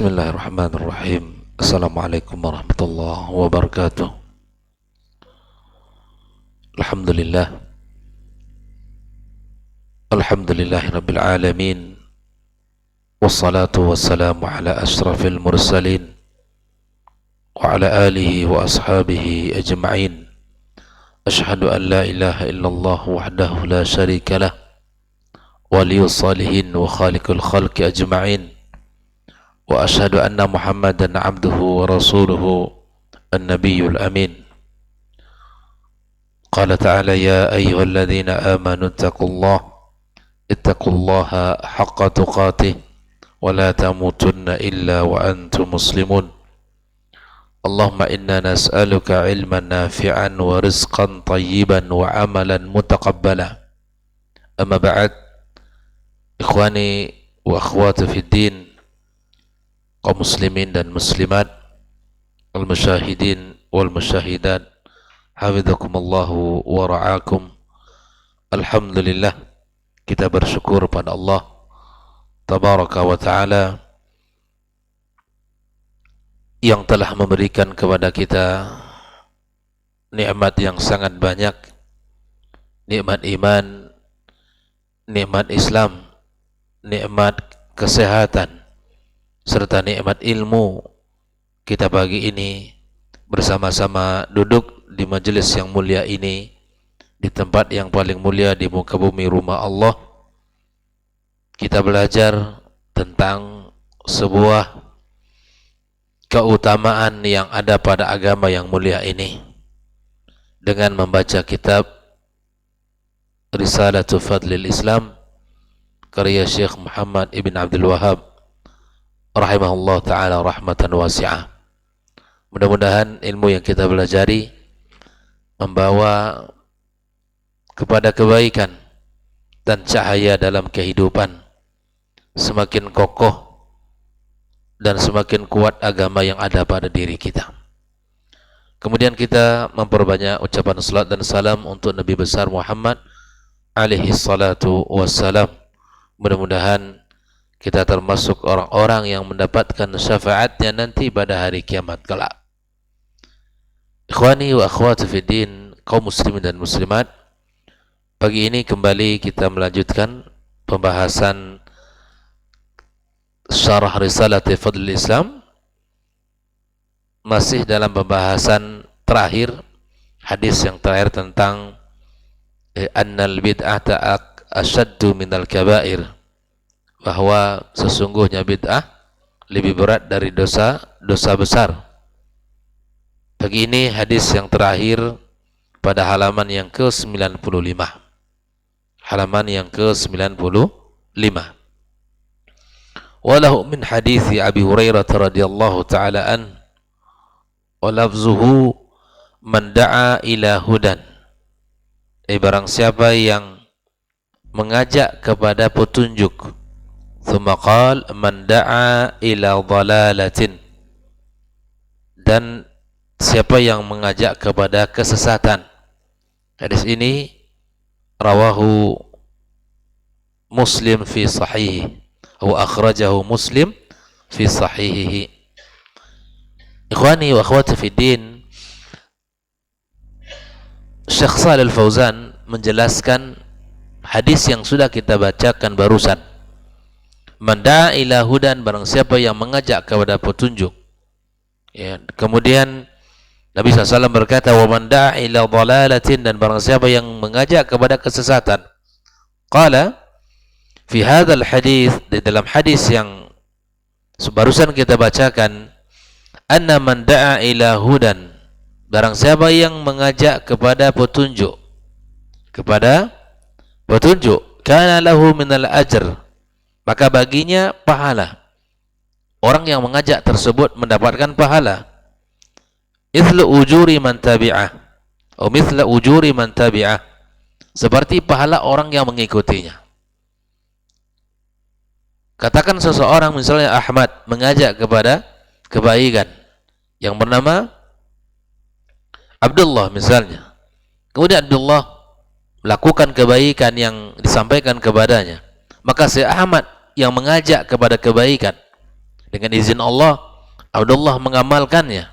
Bismillahirrahmanirrahim. Assalamualaikum warahmatullahi wabarakatuh. Alhamdulillah. Alhamdulillahi rabbil alamin. Wassalatu wassalamu ala ashrafil mursalin wa ala alihi wa ashabihi ajma'in. Ashhadu an la ilaha illallah wahdahu la sharika lah, waliyus salihin wa khaliqul khalqi ajma'in. Wa ashhadu anna Muhammadan abduhu wa rasuluhu an-nabiyyul amin. Qala ta'ala ya ayyuhalladzina amanu ittaqullaha haqqa tuqatih wa la tamutunna illa wa antum muslimun. Allahumma inna nas'aluka ilman nafi'an wa rizqan tayyiban wa amalan mutaqabbala. Amma ba'd, ikhwani wa akhwati fid din, kaum muslimin dan muslimat, al-musyahidin wal musyahidat, hafidhakumullahu wa ra'akum. Alhamdulillah, kita bersyukur pada Allah tabaraka wa ta'ala yang telah memberikan kepada kita nikmat yang sangat banyak, nikmat iman, nikmat Islam, nikmat kesehatan, serta nikmat ilmu. Kita pagi ini bersama-sama duduk di majelis yang mulia ini, di tempat yang paling mulia di muka bumi, rumah Allah. Kita belajar tentang sebuah keutamaan yang ada pada agama yang mulia ini dengan membaca kitab Risalatu Fadlil Islam karya Syekh Muhammad ibn Abdul Wahhab rahimahullah ta'ala rahmatan wasi'ah. Mudah-mudahan ilmu yang kita pelajari membawa kepada kebaikan dan cahaya dalam kehidupan, semakin kokoh dan semakin kuat agama yang ada pada diri kita. Kemudian kita memperbanyak ucapan salat dan salam untuk Nabi besar Muhammad alaihi salatu wassalam. Mudah-mudahan kita termasuk orang-orang yang mendapatkan syafaatnya nanti pada hari kiamat kelak. Ikhwani wa akhwati fid din, kaum muslimin dan muslimat, pagi ini kembali kita melanjutkan pembahasan syarah Risalati Fadlil Islam, masih dalam pembahasan terakhir, hadis yang terakhir tentang annal bid'ata asyaddu minal kabair, bahwa sesungguhnya bid'ah lebih berat dari dosa besar. Pagi ini hadis yang terakhir pada halaman yang ke-95. Halaman yang ke-95. Walahu min hadithi Abi Hurairah radhiyallahu ta'ala an wa lafzuhu man da'a ila hudan. Barang siapa yang mengajak kepada petunjuk, thumma qala man da'a ila dhalalatin, dan siapa yang mengajak kepada kesesatan. Hadis ini rawahu Muslim fi sahihi, wa akhrajahu Muslim fi sahihihi. Ikhwani wa akhwati fid din, Syekh Shalih Al-Fauzan menjelaskan hadis yang sudah kita bacakan barusan. Man da'a ila hudan, barang siapa yang mengajak kepada petunjuk. Ya, kemudian Nabi SAW berkata, wa man da'a ila dhalalatin, dan barang siapa yang mengajak kepada kesesatan. Qala fi hadzal hadis, di dalam hadis yang barusan kita bacakan, anna man da'a ila hudan, barang siapa yang mengajak kepada petunjuk, kana lahu minal ajr, maka baginya pahala. Orang yang mengajak tersebut mendapatkan pahala. Mithlu ujuri man tabi'ah, atau mithla ujuri man tabi'ah, seperti pahala orang yang mengikutinya. Katakan seseorang misalnya Ahmad mengajak kepada kebaikan yang bernama Abdullah misalnya. Kemudian Abdullah melakukan kebaikan yang disampaikan kepadanya. Maka si Ahmad yang mengajak kepada kebaikan dengan izin Allah, Abdullah mengamalkannya,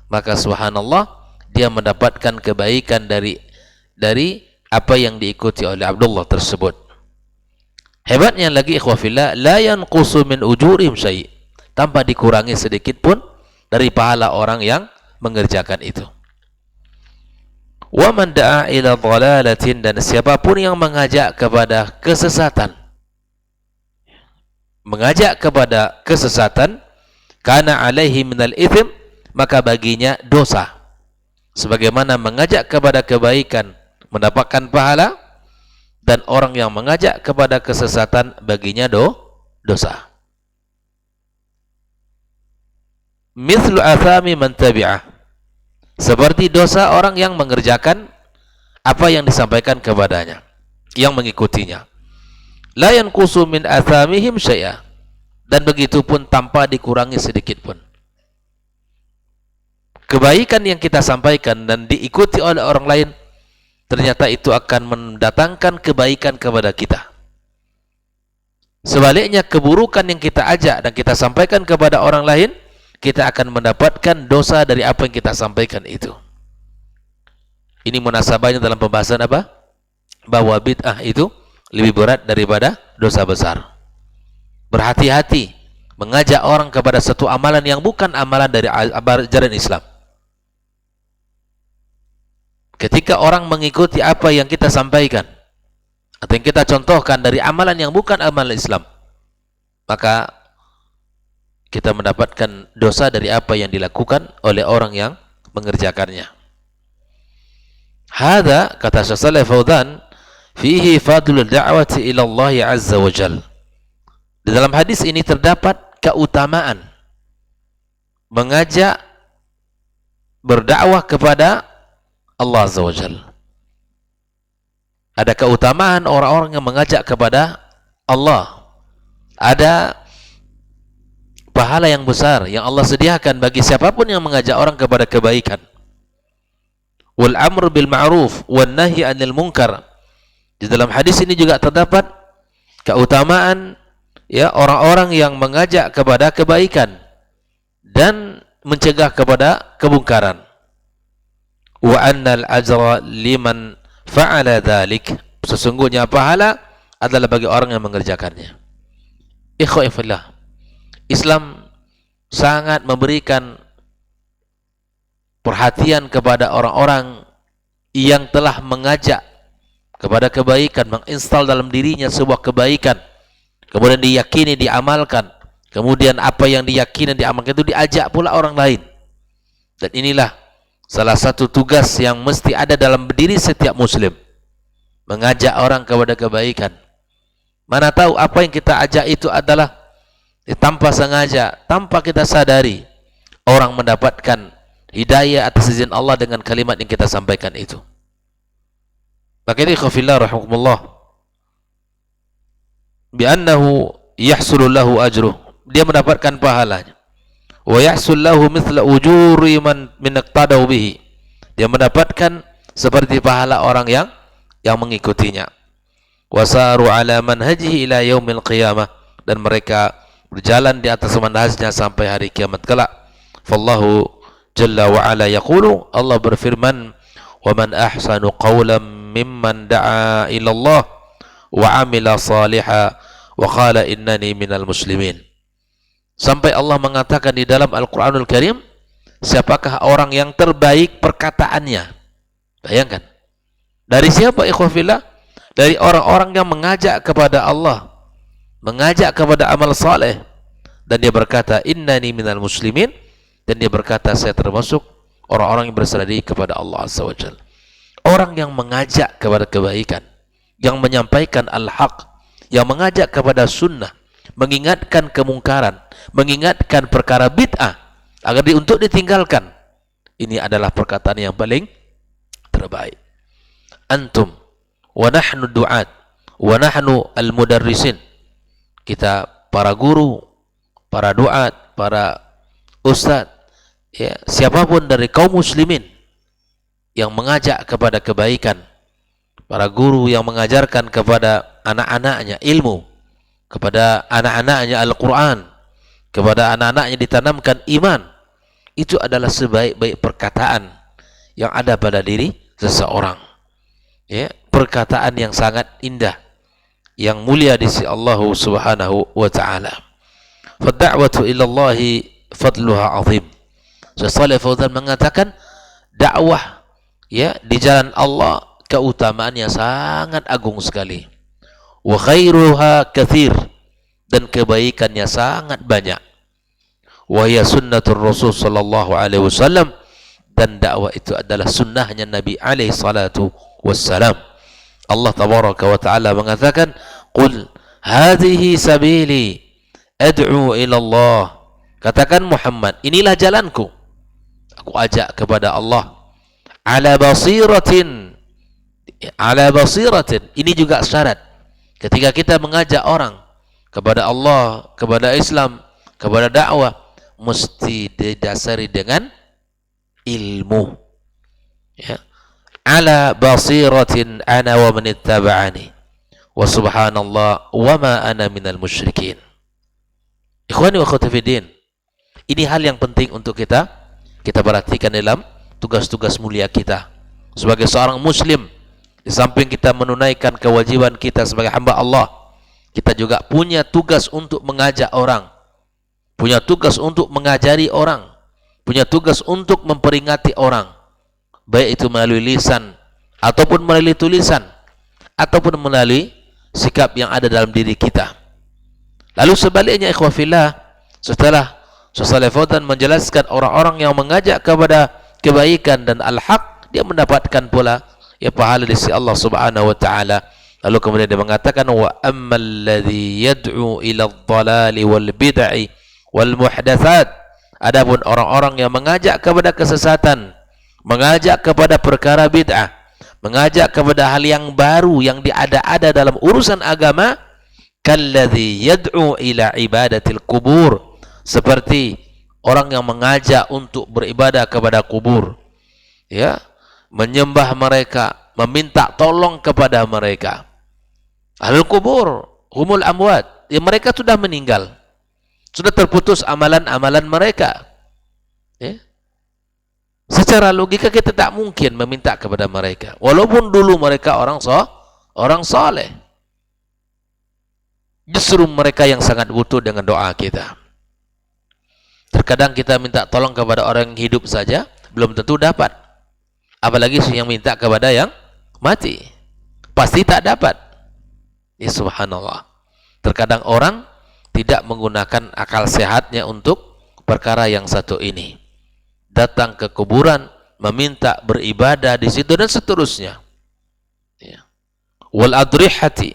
maka subhanallah dia mendapatkan kebaikan dari apa yang diikuti oleh Abdullah tersebut. Hebatnya lagi ikhwah fillah, la yanqusu min ujurihim syai', tanpa dikurangi sedikit pun dari pahala orang yang mengerjakan itu. Wa man da'a ila dhalalatin, dan siapapun yang mengajak kepada kesesatan, kana alaihi minal ithim, maka baginya dosa. Sebagaimana mengajak kepada kebaikan mendapatkan pahala, dan orang yang mengajak kepada kesesatan baginya dosa. Mithlu athami man tabi'ah, seperti dosa orang yang mengerjakan apa yang disampaikan kepadanya, yang mengikutinya. La yanqusu min athamihim syai'a, dan begitu pun tanpa dikurangi sedikit pun. Kebaikan yang kita sampaikan dan diikuti oleh orang lain, ternyata itu akan mendatangkan kebaikan kepada kita. Sebaliknya, keburukan yang kita ajak dan kita sampaikan kepada orang lain, kita akan mendapatkan dosa dari apa yang kita sampaikan itu. Ini munasabahnya dalam pembahasan apa? Bahwa bid'ah itu lebih berat daripada dosa besar. Berhati-hati mengajak orang kepada satu amalan yang bukan amalan dari ajaran Islam. Ketika orang mengikuti apa yang kita sampaikan atau yang kita contohkan dari amalan yang bukan amalan Islam, maka kita mendapatkan dosa dari apa yang dilakukan oleh orang yang mengerjakannya. Hada, kata Syekh Shalih Fauzan, fihi fadlul da'wati ila Allah azza wa jal. Di dalam hadis ini terdapat keutamaan mengajak berdakwah kepada Allah azza wa jal. Ada keutamaan orang-orang yang mengajak kepada Allah. Ada pahala yang besar yang Allah sediakan bagi siapapun yang mengajak orang kepada kebaikan. Wal amr bil ma'ruf wan nahi 'anil munkar. Di dalam hadis ini juga terdapat keutamaan ya orang-orang yang mengajak kepada kebaikan dan mencegah kepada kemungkaran. Wa annal ajra liman fa'ala dzalik. Sesungguhnya pahala adalah bagi orang yang mengerjakannya. Ikhwan fillah, Islam sangat memberikan perhatian kepada orang-orang yang telah mengajak kepada kebaikan, menginstal dalam dirinya sebuah kebaikan, kemudian diyakini, diamalkan, kemudian apa yang diyakini, diamalkan itu diajak pula orang lain. Dan inilah salah satu tugas yang mesti ada dalam diri setiap muslim, mengajak orang kepada kebaikan. Mana tahu apa yang kita ajak itu adalah tanpa sengaja, tanpa kita sadari, orang mendapatkan hidayah atas izin Allah dengan kalimat yang kita sampaikan itu. Maka ini khafillah rahimakumullah, bi'annahu yahsulu lahu ajruh, dia mendapatkan pahalanya. Wa yahsul lahu mithla ujuri man iqtadaw bihi, dia mendapatkan seperti pahala orang yang mengikutinya. Wasaru ala manhajihi ila yaumil qiyamah, dan mereka berjalan di atas manhajnya sampai hari kiamat kelak. Fallahu jalla wa ala yaqulu, Allah berfirman, wa man ahsanu qawlan mimman da'a ila Allah wa amila salihan wa qala innani minal muslimin. Sampai Allah mengatakan di dalam Al-Quranul Karim, siapakah orang yang terbaik perkataannya? Bayangkan, dari siapa ikhwah fillah? Dari orang-orang yang mengajak kepada Allah, mengajak kepada amal saleh, dan dia berkata innani minal muslimin, dan dia berkata saya termasuk orang-orang yang berserah diri kepada Allah azza wa jalla. Orang yang mengajak kepada kebaikan, yang menyampaikan al-haq, yang mengajak kepada sunnah, mengingatkan kemungkaran, mengingatkan perkara bid'ah agar untuk ditinggalkan, ini adalah perkataan yang paling terbaik. Antum wa nahnu du'at wa nahnu al-mudarrisin, kita para guru, para duat, para ustadz, ya, siapapun dari kaum muslimin yang mengajak kepada kebaikan, para guru yang mengajarkan kepada anak-anaknya ilmu, kepada anak-anaknya Al-Quran, kepada anak-anaknya ditanamkan iman, itu adalah sebaik-baik perkataan yang ada pada diri seseorang. Ya, perkataan yang sangat indah, yang mulia di sisi Allah Subhanahu wa taala. Fad-da'watu ila Allah fadluha 'azim. Shalih Fauzan mengatakan dakwah ya di jalan Allah keutamaannya sangat agung sekali. Wa khairuha katsir, dan kebaikannya sangat banyak. Wa hiya sunnatur Rasul sallallahu alaihi wasallam, dan dakwah itu adalah sunnahnya Nabi alaihi salatu wassalam. Allah tabaraka wa taala mengatakan, "Qul hadhihi sabili ad'u ila Allah." Katakan Muhammad, inilah jalanku, aku ajak kepada Allah. Ala basiratin, ala basiratin, ini juga syarat. Ketika kita mengajak orang kepada Allah, kepada Islam, kepada dakwah, mesti didasari dengan ilmu. Ya. Ala basiratin ana wa man ittaba'ani wa subhanallah wa ma ana minal musyrikin. Ikhwani wa akhwati fiddin, ini hal yang penting untuk kita perhatikan dalam tugas-tugas mulia kita sebagai seorang muslim. Di samping kita menunaikan kewajiban kita sebagai hamba Allah, kita juga punya tugas untuk mengajak orang, punya tugas untuk mengajari orang, punya tugas untuk memperingati orang, baik itu melalui lisan ataupun melalui tulisan ataupun melalui sikap yang ada dalam diri kita. Lalu sebaliknya ikhwah fillah, setelah Shalih Fauzan menjelaskan orang-orang yang mengajak kepada kebaikan dan al-haq, dia mendapatkan pula ya pahala di sisi Allah Subhanahu wa taala. Lalu kemudian dia mengatakan, wa ammal ladzi yad'u ila ad-dhalali wal bid'i wal muhdatsat, adapun orang-orang yang mengajak kepada kesesatan, mengajak kepada perkara bid'ah, mengajak kepada hal yang baru yang diada-ada dalam urusan agama, kalladzi yad'u ila ibadatil kubur, seperti orang yang mengajak untuk beribadah kepada kubur, ya, menyembah mereka, meminta tolong kepada mereka. Ahlul kubur humul amwat, ya mereka sudah meninggal, sudah terputus amalan-amalan mereka, ya. Secara logika kita tak mungkin meminta kepada mereka, walaupun dulu mereka orang saleh. Justru mereka yang sangat butuh dengan doa kita. Terkadang kita minta tolong kepada orang yang hidup saja belum tentu dapat, apalagi yang minta kepada yang mati, pasti tak dapat. Ya subhanallah, terkadang orang tidak menggunakan akal sehatnya untuk perkara yang satu ini, datang ke kuburan, meminta beribadah di situ dan seterusnya. Ya. Wal adrihati,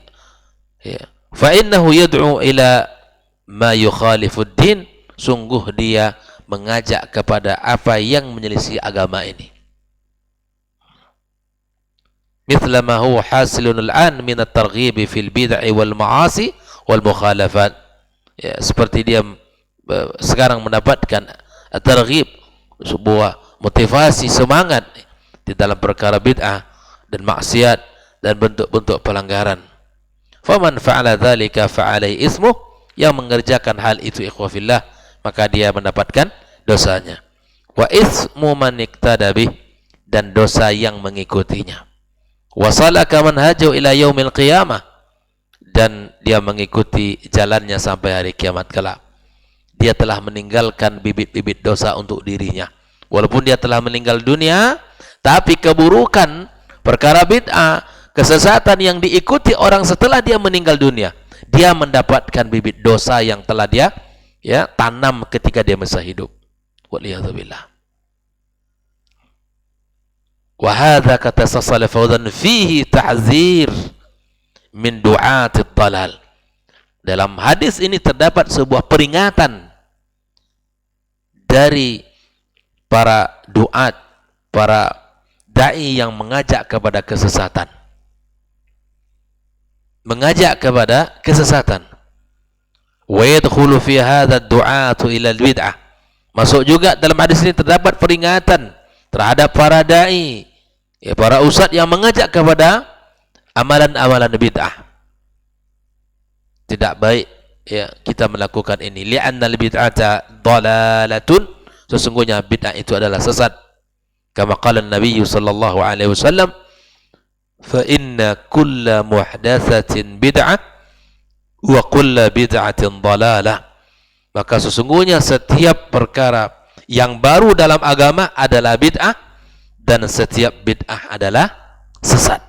ya, fa innahu yad'u ila ma yukhalifud din, sungguh dia mengajak kepada apa yang menyelisih agama ini. Mithla ma huwa hasilun al-an min at-targhib fil bid'i wal ma'asi wal mukhalafat. Ya, seperti dia sekarang mendapatkan at-targhib, sebuah motivasi, semangat di dalam perkara bid'ah dan maksiat dan bentuk-bentuk pelanggaran. Faman fa'ala dzalika fa'alaihi ismuh, yang mengerjakan hal itu ikhwah fillah, maka dia mendapatkan dosanya. Wa ismu man iktada bih, dan dosa yang mengikutinya. Wa salaka manhajahu ila yaumil qiyamah, dan dia mengikuti jalannya sampai hari kiamat kelak. Dia telah meninggalkan bibit-bibit dosa untuk dirinya. Walaupun dia telah meninggal dunia, tapi keburukan, perkara bid'ah, kesesatan yang diikuti orang setelah dia meninggal dunia, dia mendapatkan bibit dosa yang telah dia tanam ketika dia masih hidup. Waliyadzubillah. Wa hadza kata Shalih Fauzan fihi ta'zir min du'atid dalal. Dalam hadis ini terdapat sebuah peringatan dari para duat, para dai yang mengajak kepada kesesatan. Mengajak kepada kesesatan. Wa yadkhulu fi hadha ad-du'atu ila al-bid'ah. Masuk juga dalam hadis ini terdapat peringatan terhadap para dai, ya, para ustaz yang mengajak kepada amalan-amalan bid'ah. Tidak baik ya kita melakukan ini. Li'annal bid'ata dhalalatun, sesungguhnya bid'ah itu adalah sesat. Kama qala Nabi sallallahu alaihi wasallam, fa inna kulla muhdatsatin bid'ah wa kulla bid'atin dhalalah. Maka sesungguhnya setiap perkara yang baru dalam agama adalah bid'ah, dan setiap bid'ah adalah sesat.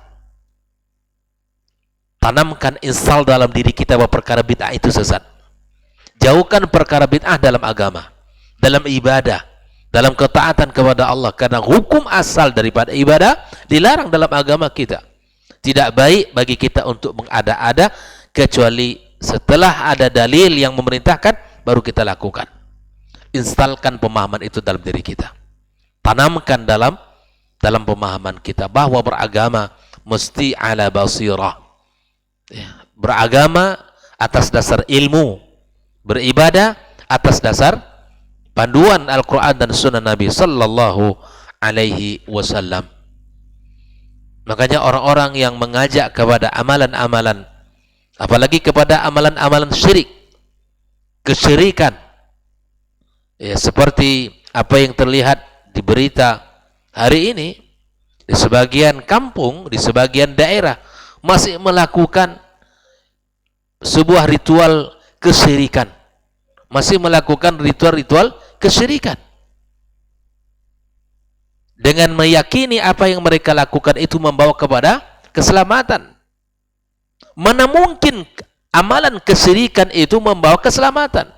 Tanamkan, install dalam diri kita bahwa perkara bid'ah itu sesat. Jauhkan perkara bid'ah dalam agama, dalam ibadah, dalam ketaatan kepada Allah, karena hukum asal daripada ibadah dilarang dalam agama kita. Tidak baik bagi kita untuk mengada-ada, kecuali setelah ada dalil yang memerintahkan baru kita lakukan. Instalkan pemahaman itu dalam diri kita. Tanamkan dalam pemahaman kita bahwa beragama mesti ala basirah. Beragama atas dasar ilmu, beribadah atas dasar panduan Al-Quran dan Sunnah Nabi sallallahu alaihi wasallam. Makanya orang-orang yang mengajak kepada amalan-amalan, apalagi kepada amalan-amalan syirik, kesyirikan, ya, seperti apa yang terlihat di berita hari ini, di sebagian kampung, di sebagian daerah masih melakukan sebuah ritual kesyirikan, masih melakukan ritual-ritual kesyirikan dengan meyakini apa yang mereka lakukan itu membawa kepada keselamatan. Mana mungkin amalan kesyirikan itu membawa keselamatan?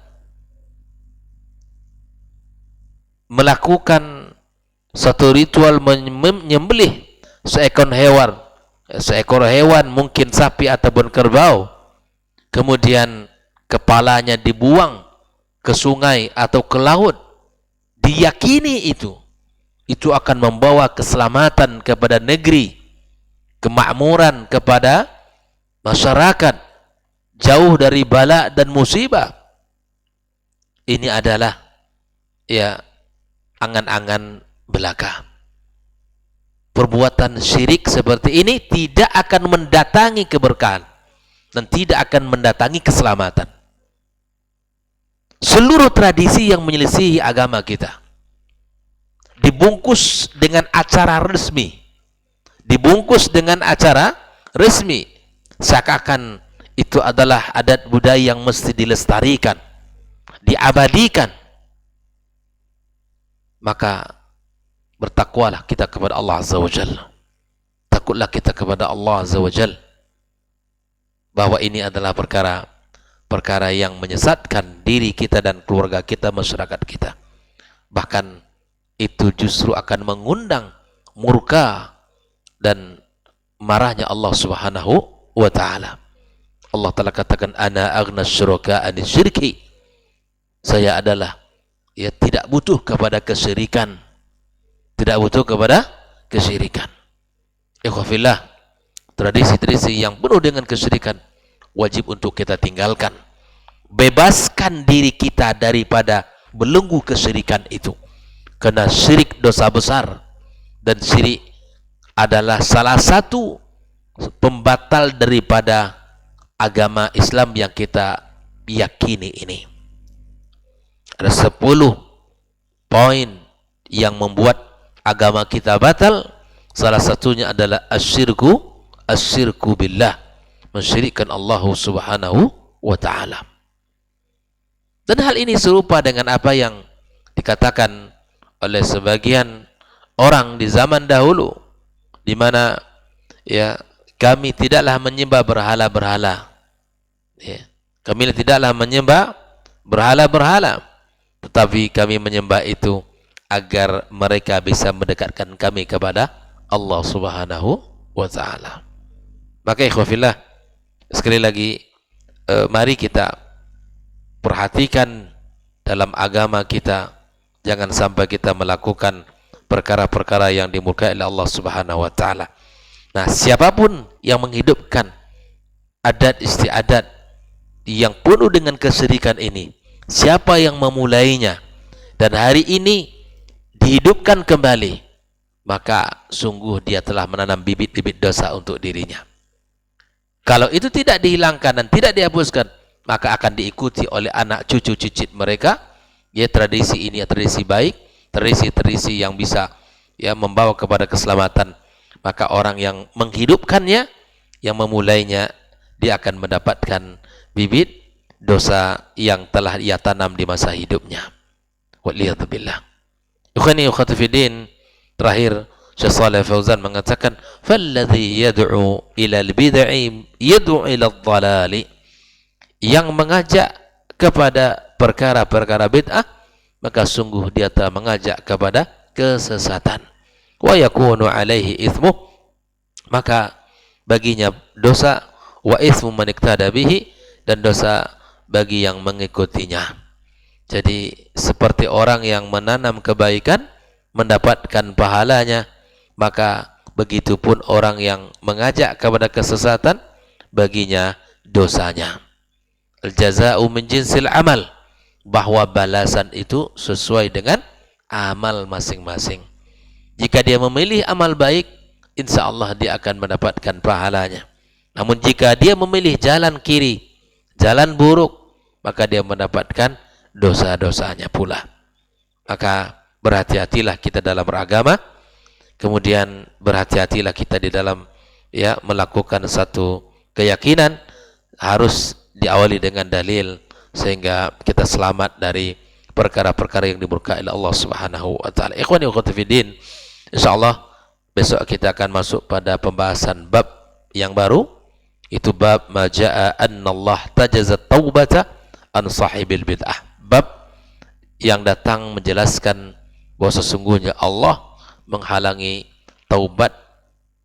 Melakukan satu ritual menyembelih seekor hewan, mungkin sapi ataupun kerbau, kemudian kepalanya dibuang ke sungai atau ke laut, diyakini itu akan membawa keselamatan kepada negeri, kemakmuran kepada masyarakat, jauh dari bala dan musibah. Ini adalah, ya, angan-angan belaka. Perbuatan syirik seperti ini tidak akan mendatangi keberkahan dan tidak akan mendatangi keselamatan. Seluruh tradisi yang menyelisihi agama kita dibungkus dengan acara resmi, seakan-akan itu adalah adat budaya yang mesti dilestarikan, diabadikan. Maka bertakwalah kita kepada Allah Azza wa Jalla. Takutlah kita kepada Allah Azza wa Jalla bahwa ini adalah perkara yang menyesatkan diri kita dan keluarga kita, masyarakat kita. Bahkan itu justru akan mengundang murka dan marahnya Allah Subhanahu wa taala. Allah Taala katakan, ana aghna syuraka an syirki. Saya adalah, ya, tidak butuh kepada kesyirikan. Tidak butuh kepada kesyirikan. Ikhwafillah, tradisi-tradisi yang penuh dengan kesyirikan wajib untuk kita tinggalkan. Bebaskan diri kita daripada belenggu kesyirikan itu. Karena syirik dosa besar, dan syirik adalah salah satu pembatal daripada agama Islam yang kita yakini ini. Ada 10 poin yang membuat agama kita batal. Salah satunya adalah asyirku billah, mensyirikkan Allah Subhanahu wa taala. Dan hal ini serupa dengan apa yang dikatakan oleh sebagian orang di zaman dahulu, di mana, ya, kami tidaklah menyembah berhala-berhala, ya, kami tidaklah menyembah berhala-berhala, tetapi kami menyembah itu agar mereka bisa mendekatkan kami kepada Allah Subhanahu wa taala. Maka ikhwafillah, sekali lagi, mari kita perhatikan dalam agama kita, jangan sampai kita melakukan perkara-perkara yang dimurkai oleh Allah Subhanahu wa taala. Nah, siapapun yang menghidupkan adat istiadat yang penuh dengan kesyirikan ini, siapa yang memulainya dan hari ini dihidupkan kembali, maka sungguh dia telah menanam bibit-bibit dosa untuk dirinya. Kalau itu tidak dihilangkan dan tidak dihapuskan, maka akan diikuti oleh anak cucu cicit mereka. Ya, tradisi ini tradisi baik, tradisi yang bisa ya membawa kepada keselamatan. Maka orang yang menghidupkannya, yang memulainya, dia akan mendapatkan bibit dosa yang telah ia tanam di masa hidupnya. Waliyadzubillah. Ikhwani ukhwati fiddin, terakhir Syekh Shalih Fauzan mengatakan, "Falladzi yad'u ila al-bid'i yad'u ila ad-dhalali." Yang mengajak kepada perkara-perkara bid'ah, maka sungguh dia telah mengajak kepada kesesatan. Wa yakunu alaihi ithmu, maka baginya dosa, wa ithmu man iktada bihi, dan dosa bagi yang mengikutinya. Jadi seperti orang yang menanam kebaikan mendapatkan pahalanya, maka begitupun orang yang mengajak kepada kesesatan, baginya dosanya. Al-jaza'u min jinsil amal, bahwa balasan itu sesuai dengan amal masing-masing. Jika dia memilih amal baik, insya Allah dia akan mendapatkan pahalanya. Namun jika dia memilih jalan kiri, jalan buruk, maka dia mendapatkan dosa-dosanya pula. Maka berhati-hatilah kita dalam beragama, kemudian berhati-hatilah kita di dalam ya melakukan satu keyakinan, harus diawali dengan dalil sehingga kita selamat dari perkara-perkara yang dimurkai oleh Allah Subhanahu wa taala. Ikhwani wa akhwati fiddin, insyaallah besok kita akan masuk pada pembahasan bab yang baru, itu bab majaa annallah tajazat taubata an sahibil bid'ah. Bab yang datang menjelaskan bahwa sesungguhnya Allah menghalangi taubat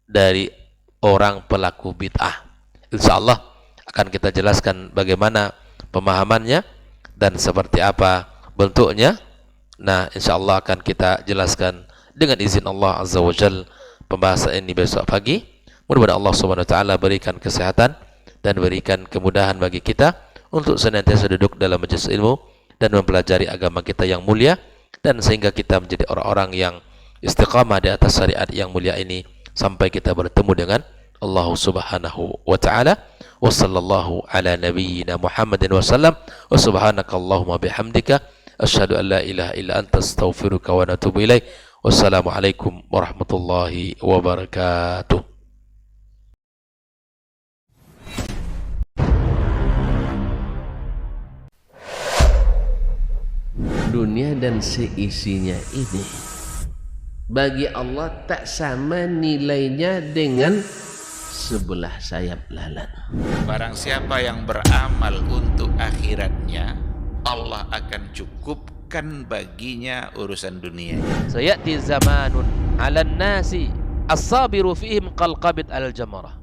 dari orang pelaku bid'ah. Insyaallah akan kita jelaskan bagaimana pemahamannya dan seperti apa bentuknya. Nah, insyaallah akan kita jelaskan dengan izin Allah Azza wa Jalla pembahasan ini besok pagi. Mudah-mudahan Allah Subhanahu wa taala berikan kesehatan dan berikan kemudahan bagi kita untuk senantiasa duduk dalam majelis ilmu dan mempelajari agama kita yang mulia, dan sehingga kita menjadi orang-orang yang istiqamah di atas syariat yang mulia ini sampai kita bertemu dengan Allah Subhanahu wa taala. Wa sallallahu ala nabiyyina Muhammadin wa sallam, wa subhanakallahumma bihamdika asyhadu an la ilaha illa anta astaghfiruka wa atubu ilaik. Wassalamu alaikum warahmatullahi wabarakatuh. Dunia dan seisinya ini bagi Allah tak sama nilainya dengan sebelah sayap lalat. Barang siapa yang beramal untuk akhiratnya, Allah akan cukupkan baginya urusan dunia. Sayati zamanun 'alan nasi as-sabiru fihim qalqabit al-jamarah.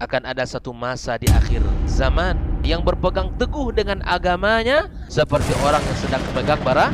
Akan ada satu masa di akhir zaman yang berpegang teguh dengan agamanya seperti orang yang sedang memegang bara